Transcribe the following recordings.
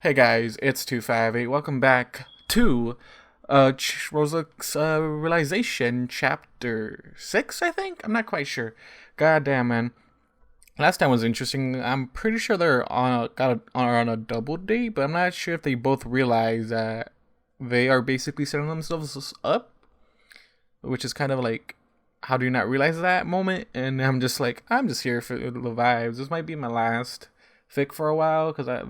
Hey guys, it's 258. Welcome back to Roseluck's Realization Chapter 6, I think? I'm not quite sure. God damn, man. Last time was interesting. I'm pretty sure they're are on a double date, but I'm not sure if they both realize that they are basically setting themselves up, which is kind of like, how do you not realize that moment? And I'm just like, I'm just here for the vibes. This might be my last fic for a while because I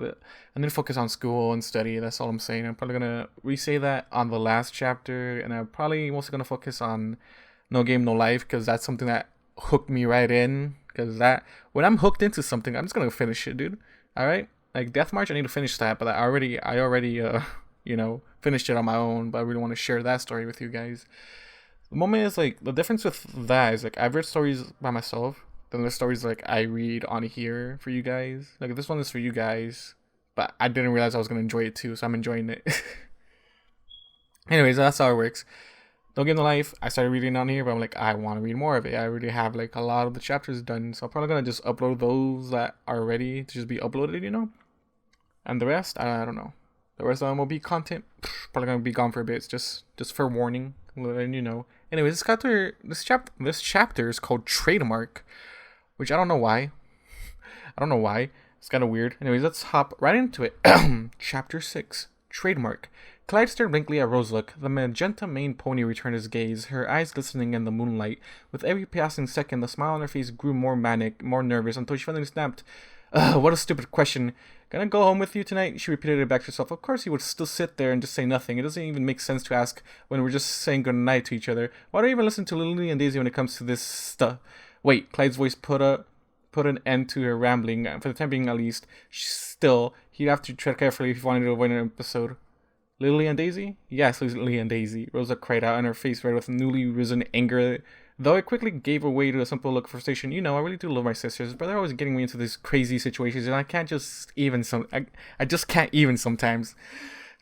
need to focus on school and study. That's all I'm saying. I'm probably gonna re-say that on the last chapter, and I'm probably mostly gonna focus on No Game No Life because that's something that hooked me right in. Because that when I'm hooked into something, I'm just gonna finish it, dude. All right, like Death March, I need to finish that, but I already finished it on my own. But I really want to share that story with you guys. The moment is like the difference with that is like I've read stories by myself. Then there's stories like I read on here for you guys. Like this one is for you guys, but I didn't realize I was gonna enjoy it too, so I'm enjoying it. Anyways, that's how it works. Don't Get in the Life. I started reading on here, but I'm like, I want to read more of it. I already have like a lot of the chapters done, so I'm probably gonna just upload those that are ready to just be uploaded, And the rest, I don't know. The rest of the MLP content probably gonna be gone for a bit. It's just for warning, letting you know. Anyways, this chapter is called Trademark, which I don't know why. I don't know why. It's kind of weird. Anyways, let's hop right into it. Chapter 6, Trademark. Clyde stared blankly at Roseluck. The magenta maned pony returned his gaze, her eyes glistening in the moonlight. With every passing second, the smile on her face grew more manic, more nervous, until she finally snapped. What a stupid question. Gonna go home with you tonight? She repeated it back to herself. Of course he would still sit there and just say nothing. It doesn't even make sense to ask when we're just saying goodnight to each other. Why do I even listen to Lily and Daisy when it comes to this stuff? Wait, Clyde's voice put an end to her rambling, for the time being at least. Still, he'd have to tread carefully if he wanted to avoid an episode. Lily and Daisy? Yes, Lily and Daisy, Rosa cried out, and her face red with newly risen anger, though it quickly gave way to a simple look of frustration. I really do love my sisters, but they're always getting me into these crazy situations, and I just can't even sometimes.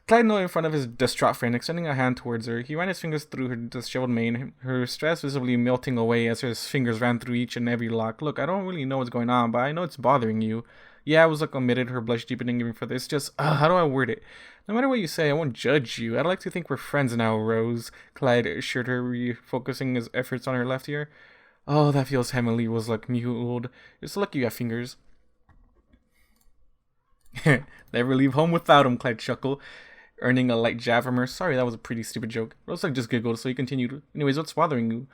Clyde knelt in front of his distraught friend, extending a hand towards her. He ran his fingers through her disheveled mane, her stress visibly melting away as his fingers ran through each and every lock. Look, I don't really know what's going on, but I know it's bothering you. Yeah, I was like omitted, her blush deepening even further. It's just, how do I word it? No matter what you say, I won't judge you. I'd like to think we're friends now, Rose, Clyde assured her, refocusing his efforts on her left ear. Oh, that feels heavenly, Roseluck mewed. You're so lucky you have fingers. Never leave home without him, Clyde chuckled, earning a light jab from her. Sorry, that was a pretty stupid joke. Roseluck just giggled, so he continued. Anyways, what's bothering you?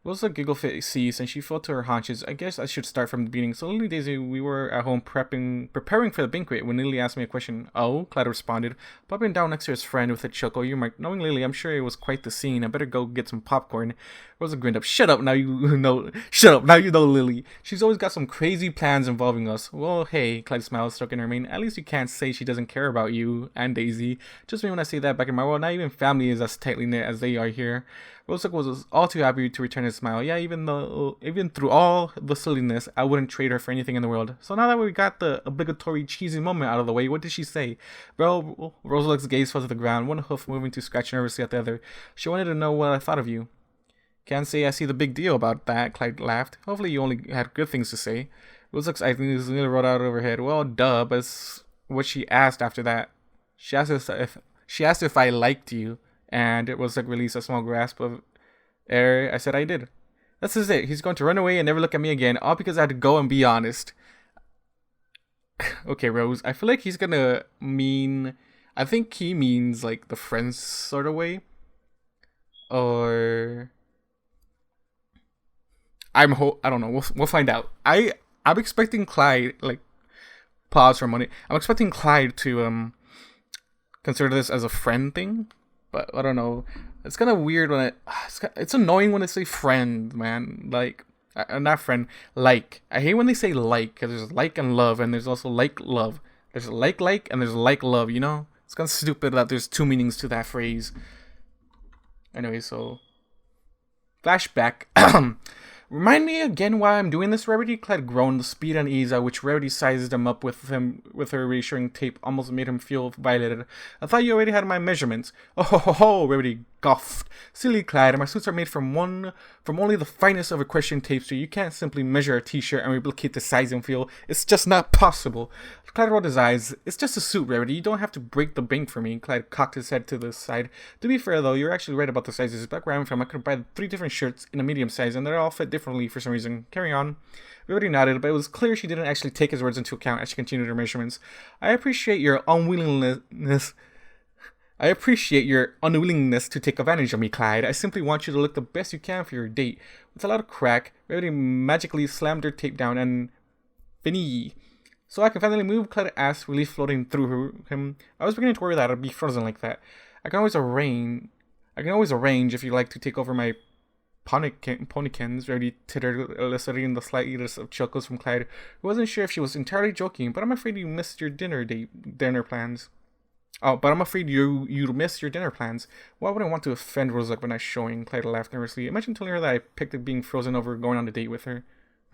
Roseluck giggle fit ceased, and she fell to her haunches. I guess I should start from the beginning. So Lily Daisy, we were at home preparing for the banquet when Lily asked me a question. Oh, Clyde responded, popping down next to his friend with a chuckle. You might, knowing Lily, I'm sure it was quite the scene. I better go get some popcorn. Rosa grinned up. Shut up, now you know. Shut up, now you know Lily. She's always got some crazy plans involving us. Well, hey, Clyde smiled, stroking her mane. At least you can't say she doesn't care about you and Daisy. Just me when I say that. Back in my world, not even family is as tightly knit as they are here. Roseluck was all too happy to return his smile. Yeah, even through all the silliness, I wouldn't trade her for anything in the world. So now that we got the obligatory cheesy moment out of the way, what did she say? Bro, Roseluck's gaze fell to the ground, one hoof moving to scratch nervously at the other. She wanted to know what I thought of you. Can't say I see the big deal about that, Clyde laughed. Hopefully you only had good things to say. Roseluck's eyes nearly rolled out of her head. Well, duh, but it's what she asked after that. She asked if I liked you. And it was like released a small grasp of air. I said I did. This is it. He's going to run away and never look at me again, all because I had to go and be honest. Okay, Rose. I feel like he's gonna mean. I think he means like the friends sort of way, or I don't know. We'll find out. I'm expecting Clyde like pause for a moment. I'm expecting Clyde to consider this as a friend thing. But I don't know. It's kind of weird when it's annoying when they say friend, man. Like, not friend, like. I hate when they say like, because there's like and love, and there's also like love. There's like, and there's like love, It's kind of stupid that there's two meanings to that phrase. Anyway, so. Flashback. Remind me again why I'm doing this, Rarity? Clyde groaned, the speed and ease at which Rarity sized him up with her reassuring tape almost made him feel violated. I thought you already had my measurements. Oh ho ho ho, Rarity scoffed. Silly Clyde, my suits are made from only the finest of equestrian tapestry. You can't simply measure a t-shirt and replicate the size and feel. It's just not possible. Clyde rolled his eyes. It's just a suit, Rarity. You don't have to break the bank for me. Clyde cocked his head to the side. To be fair, though, you're actually right about the sizes. Back where I'm from, I could buy 3 different shirts in a medium size, and they're all fit differently for some reason. Carry on. Rarity nodded, but it was clear she didn't actually take his words into account as she continued her measurements. I appreciate your unwillingness to take advantage of me, Clyde. I simply want you to look the best you can for your date. With a loud crack, Rarity magically slammed her tape down and... Fini. So I can finally move, Clyde asked, relief floating through him. I was beginning to worry that I'd be frozen like that. I can always arrange if you like to take over my ponykins, Rarity tittered, eliciting the slightest of chuckles from Clyde, who wasn't sure if she was entirely joking. But I'm afraid you missed your dinner plans. Oh, but I'm afraid you missed your dinner plans. Why would I want to offend Roseluck when I'm showing? Clyde laughed nervously. Imagine telling her that I picked up being frozen over going on a date with her.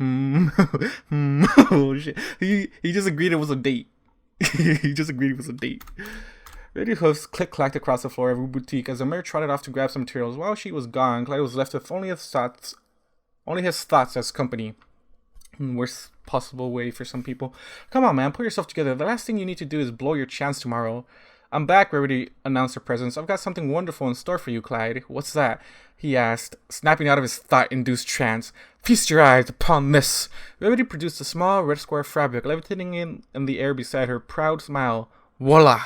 Oh shit. He just agreed it was a date. He just agreed it was a date. Rarity hoofs click-clacked across the floor of her boutique as the mare trotted off to grab some materials. While she was gone, Clyde was left with only his thoughts as company. Worst possible way for some people. Come on, man, pull yourself together. The last thing you need to do is blow your chance tomorrow. I'm back, Rarity announced her presence. I've got something wonderful in store for you, Clyde. What's that? He asked, snapping out of his thought-induced trance. Feast your eyes upon this. Rarity produced a small red square of fabric, levitating in the air beside her proud smile. Voila!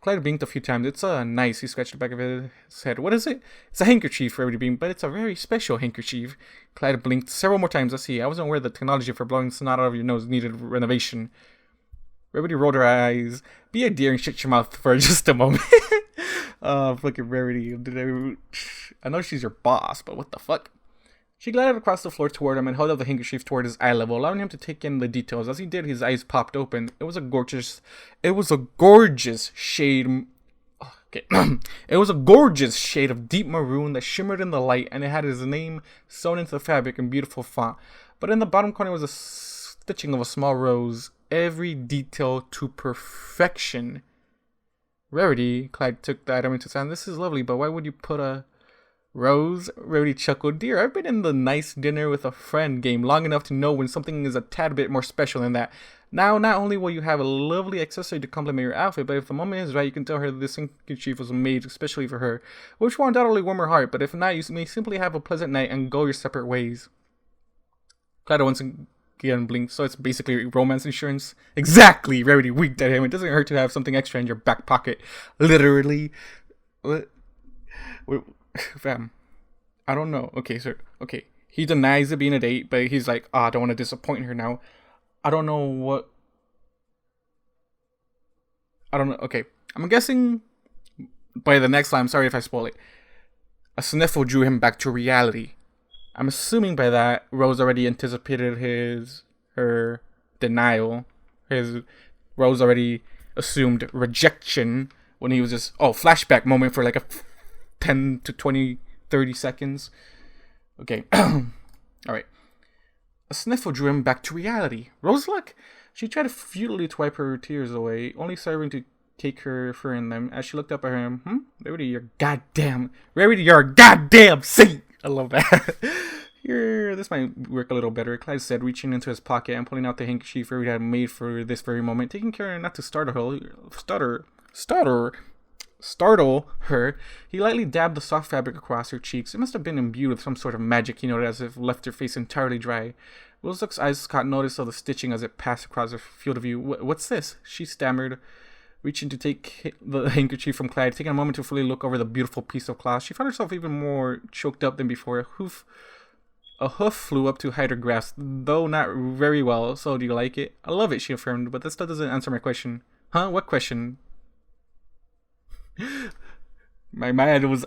Clyde blinked a few times. It's nice. He scratched the back of his head. What is it? It's a handkerchief, Rarity beamed, but it's a very special handkerchief. Clyde blinked several more times. Let's see. I wasn't aware the technology for blowing snot out of your nose needed renovation. Rarity rolled her eyes. Be a dear and shut your mouth for just a moment. Fucking Rarity. I know she's your boss, but what the fuck? She glided across the floor toward him and held up the handkerchief toward his eye level, allowing him to take in the details. As he did, his eyes popped open. It was a gorgeous shade. Okay. It was a gorgeous shade of deep maroon that shimmered in the light, and it had his name sewn into the fabric in beautiful font. But in the bottom corner was a stitching of a small rose, every detail to perfection. Rarity, Clyde took the item into his hand. This is lovely, but why would you put a rose? Rarity chuckled. Dear, I've been in the nice dinner with a friend game long enough to know when something is a tad bit more special than that. Now, not only will you have a lovely accessory to complement your outfit, but if the moment is right, you can tell her this handkerchief was made especially for her, which will undoubtedly warm her heart, but if not, you may simply have a pleasant night and go your separate ways. Clyde once again blinked. So it's basically romance insurance. Exactly! Rarity winked at him. It doesn't hurt to have something extra in your back pocket. Literally. What? Wait, fam. I don't know. Okay, sir. Okay. He denies it being a date, but he's like, I don't want to disappoint her now. I don't know what... I don't know. Okay. I'm guessing by the next line, I'm sorry if I spoil it. A sniffle drew him back to reality. I'm assuming by that, Rose already anticipated her denial. Rose already assumed rejection when he was just, flashback moment for like a 10 to 20, 30 seconds. Okay. Alright. A sniffle drew him back to reality. Roseluck? She tried futilely to wipe her tears away, only serving to take her fur in them. As she looked up at him, Rarity, you're a goddamn saint! I love that. Here, this might work a little better, Clyde said, reaching into his pocket and pulling out the handkerchief Rarity had made for this very moment, taking care not to startle her. He lightly dabbed the soft fabric across her cheeks. It must have been imbued with some sort of magic, he noted, as if left her face entirely dry. Roseluck's eyes caught notice of the stitching as it passed across her field of view. What's this? She stammered, reaching to take the handkerchief from Clyde. Taking a moment to fully look over the beautiful piece of cloth, she found herself even more choked up than before. A hoof flew up to hide her grasp, though not very well. So, do you like it? I love it, she affirmed, but that still doesn't answer my question. Huh? What question? My head was...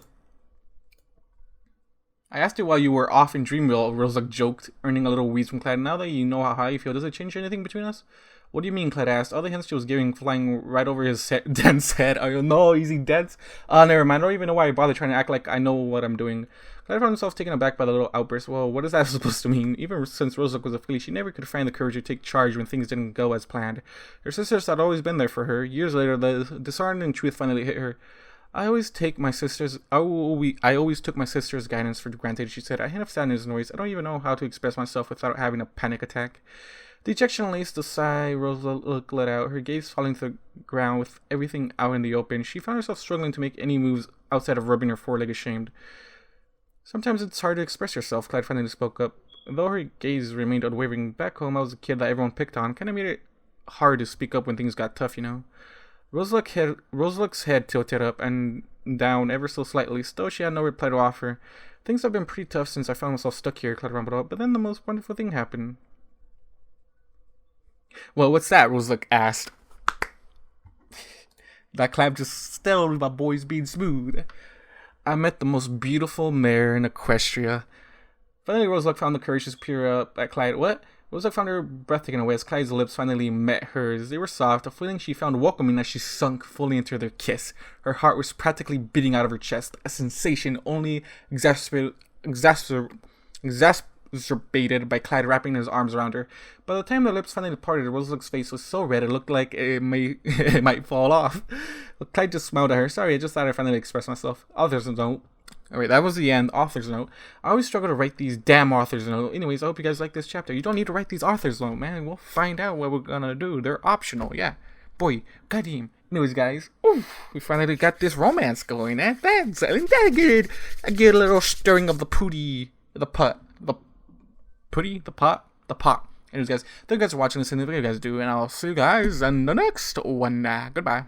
I asked you while you were off in Dreamville, Roseluck joked, earning a little wheeze from Clyde. Now that you know how you feel, does it change anything between us? What do you mean? Clyde asked. All the hints she was giving flying right over his dense head. Oh, no, easy dense. Never mind. I don't even know why I bother trying to act like I know what I'm doing. Clyde found himself taken aback by the little outburst. Well, what is that supposed to mean? Even since Roseluck was a filly, she never could find the courage to take charge when things didn't go as planned. Her sisters had always been there for her. Years later, the disheartening truth finally hit her. I always took my sister's guidance for granted, she said. I had sadness and noise. I don't even know how to express myself without having a panic attack. Dejection laced the sigh Roseluck let out, her gaze falling to the ground with everything out in the open. She found herself struggling to make any moves outside of rubbing her foreleg ashamed. Sometimes it's hard to express yourself, Clyde finally spoke up. Though her gaze remained unwavering, back home I was a kid that everyone picked on. Kinda made it hard to speak up when things got tough, you know. Roseluck's head tilted up and down ever so slightly, still she had no reply to offer. Things have been pretty tough since I found myself stuck here, Clyde rumbled up, but then the most wonderful thing happened. Well, what's that? Roseluck asked. That clap just stilled my boys being smooth. I met the most beautiful mare in Equestria. Finally, Roseluck found the courage to peer up at Clyde. What? Roseluck found her breath taken away as Clyde's lips finally met hers. They were soft, a feeling she found welcoming as she sunk fully into their kiss. Her heart was practically beating out of her chest, a sensation only exacerbated by Clyde wrapping his arms around her. By the time the lips finally departed, Roseluck's face was so red it looked like it might fall off. But Clyde just smiled at her. Sorry, I just thought I'd finally express myself. Author's note. Alright, that was the end. Author's note. I always struggle to write these damn author's note. Anyways, I hope you guys like this chapter. You don't need to write these author's note, man. We'll find out what we're gonna do. They're optional, yeah. Boy, goddamn. Anyways, guys, we finally got this romance going. That's good. I get a little stirring of the pot. Anyways, guys, thank you guys for watching this, and what you guys do, and I'll see you guys in the next one. Goodbye.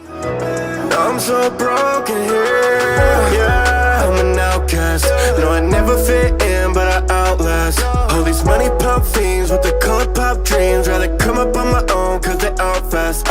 I'm so broken here, yeah, I'm an outcast. No, I never fit in, but I outlast all these money pop fiends with the color pop dreams. Rather come up on my own, cause they out fast.